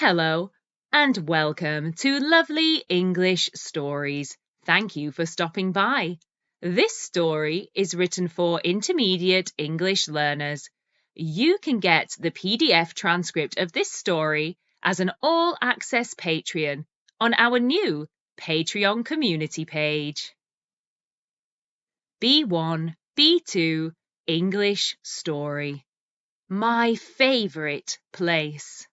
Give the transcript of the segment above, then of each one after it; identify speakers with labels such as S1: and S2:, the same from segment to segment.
S1: Hello and welcome to Lovely English Stories. Thank you for stopping by. This story is written for intermediate English learners. You can get the PDF transcript of this story as an all-access Patreon on our new Patreon community page. B1, B2, English Story. My favourite place.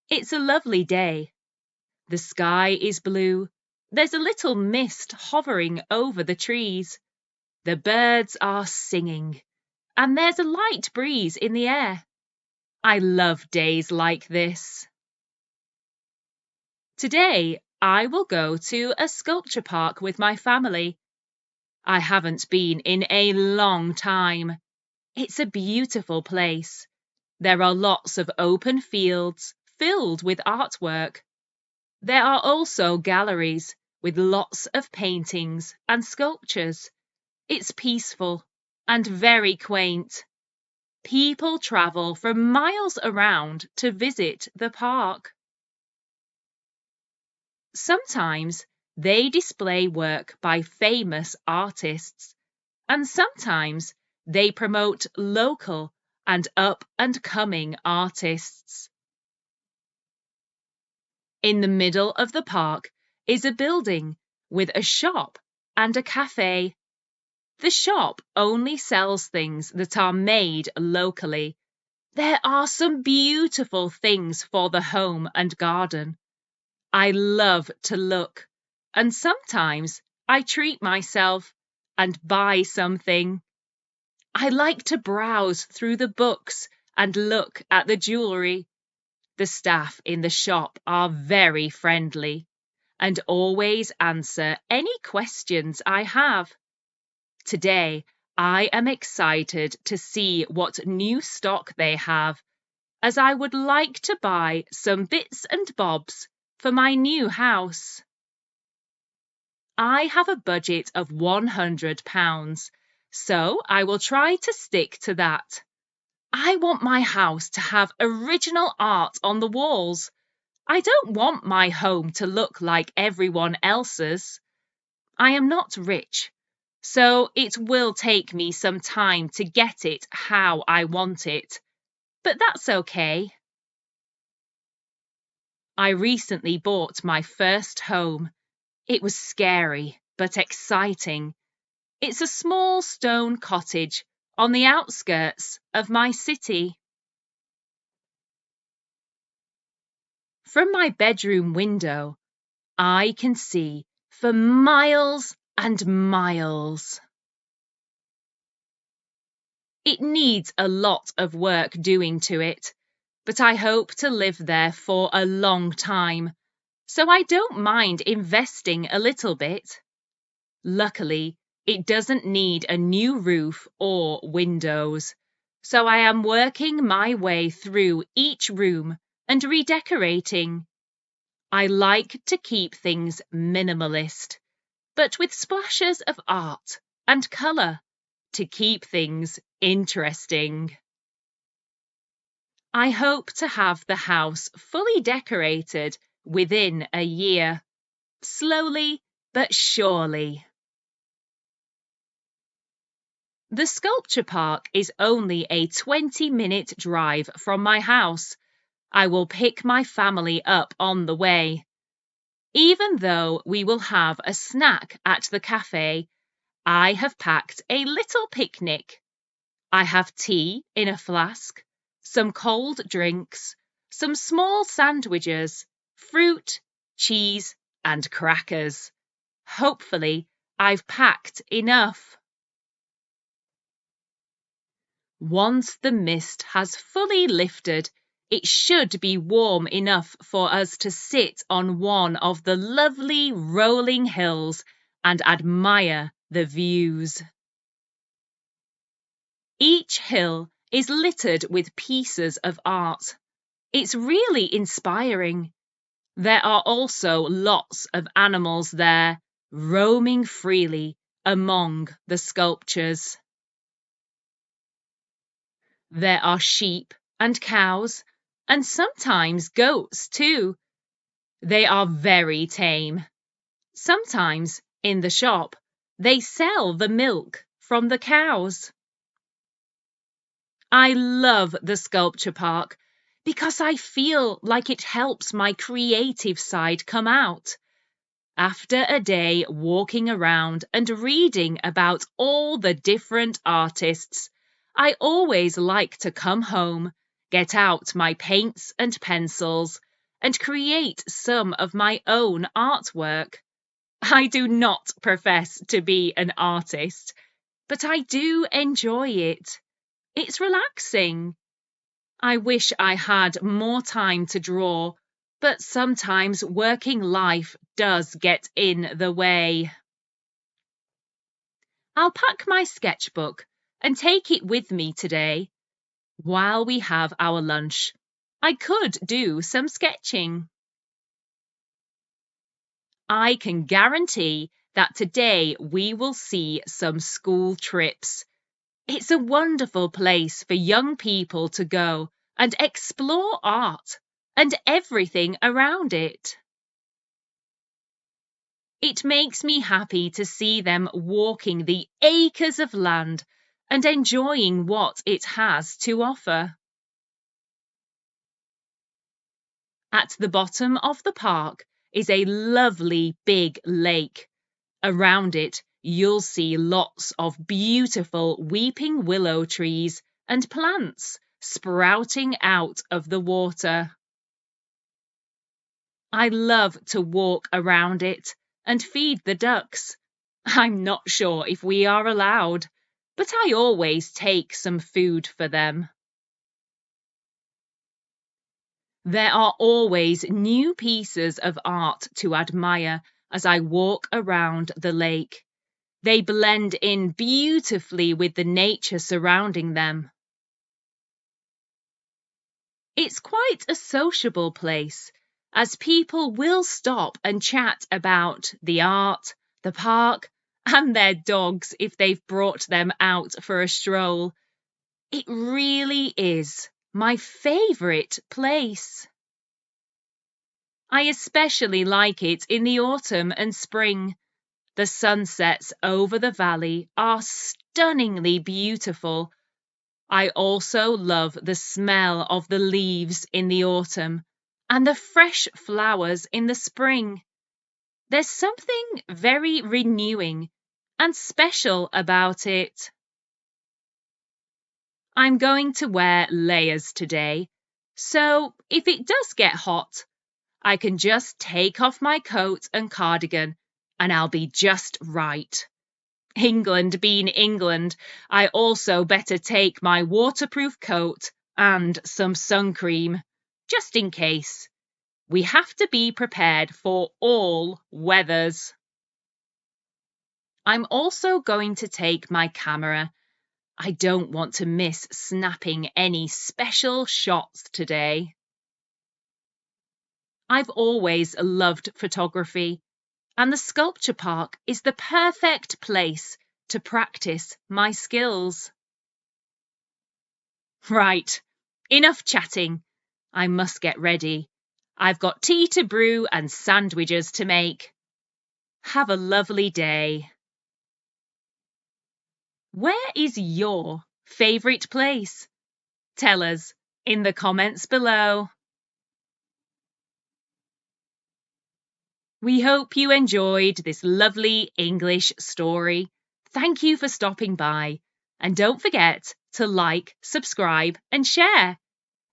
S1: It's a lovely day. The sky is blue. There's a little mist hovering over the trees. The birds are singing, and there's a light breeze in the air. I love days like this. Today, I will go to a sculpture park with my family. I haven't been in a long time. It's a beautiful place. There are lots of open fields filled with artwork. There are also galleries with lots of paintings and sculptures. It's peaceful and very quaint. People travel from miles around to visit the park. Sometimes they display work by famous artists, and sometimes they promote local and up-and-coming artists. In the middle of the park is a building with a shop and a cafe. The shop only sells things that are made locally. There are some beautiful things for the home and garden. I love to look, and sometimes I treat myself and buy something. I like to browse through the books and look at the jewellery. The staff in the shop are very friendly and always answer any questions I have. Today, I am excited to see what new stock they have, as I would like to buy some bits and bobs for my new house. I have a budget of £100, so I will try to stick to that. I want my house to have original art on the walls. I don't want my home to look like everyone else's. I am not rich, so it will take me some time to get it how I want it, but that's okay. I recently bought my first home. It was scary but exciting. It's a small stone cottage on the outskirts of my city. From my bedroom window, I can see for miles and miles. It needs a lot of work doing to it, but I hope to live there for a long time, so I don't mind investing a little bit. Luckily, it doesn't need a new roof or windows, so I am working my way through each room and redecorating. I like to keep things minimalist, but with splashes of art and colour to keep things interesting. I hope to have the house fully decorated within a year, slowly but surely. The sculpture park is only a 20-minute drive from my house. I will pick my family up on the way. Even though we will have a snack at the cafe, I have packed a little picnic. I have tea in a flask, some cold drinks, some small sandwiches, fruit, cheese, and crackers. Hopefully, I've packed enough. Once the mist has fully lifted, it should be warm enough for us to sit on one of the lovely rolling hills and admire the views. Each hill is littered with pieces of art. It's really inspiring. There are also lots of animals there, roaming freely among the sculptures. There are sheep and cows, and sometimes goats too. They are very tame. Sometimes, in the shop, they sell the milk from the cows. I love the sculpture park because I feel like it helps my creative side come out. After a day walking around and reading about all the different artists, I always like to come home, get out my paints and pencils, and create some of my own artwork. I do not profess to be an artist, but I do enjoy it. It's relaxing. I wish I had more time to draw, but sometimes working life does get in the way. I'll pack my sketchbook and take it with me today. While we have our lunch, I could do some sketching. I can guarantee that today we will see some school trips. It's a wonderful place for young people to go and explore art and everything around it. It makes me happy to see them walking the acres of land and enjoying what it has to offer. At the bottom of the park is a lovely big lake. Around it, you'll see lots of beautiful weeping willow trees and plants sprouting out of the water. I love to walk around it and feed the ducks. I'm not sure if we are allowed, but I always take some food for them. There are always new pieces of art to admire as I walk around the lake. They blend in beautifully with the nature surrounding them. It's quite a sociable place, as people will stop and chat about the art, the park, and their dogs if they've brought them out for a stroll. It really is my favourite place. I especially like it in the autumn and spring. The sunsets over the valley are stunningly beautiful. I also love the smell of the leaves in the autumn and the fresh flowers in the spring. There's something very renewing and special about it. I'm going to wear layers today, so if it does get hot, I can just take off my coat and cardigan and I'll be just right. England being England, I also better take my waterproof coat and some sun cream, just in case. We have to be prepared for all weathers. I'm also going to take my camera. I don't want to miss snapping any special shots today. I've always loved photography, and the sculpture park is the perfect place to practice my skills. Right, enough chatting. I must get ready. I've got tea to brew and sandwiches to make. Have a lovely day. Where is your favourite place? Tell us in the comments below. We hope you enjoyed this lovely English story. Thank you for stopping by. And don't forget to like, subscribe, and share.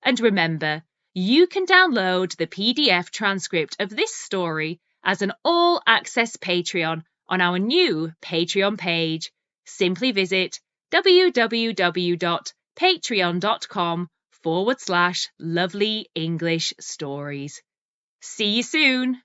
S1: And remember, you can download the PDF transcript of this story as an all-access Patreon on our new Patreon page. Simply visit www.patreon.com/lovely English stories. See you soon.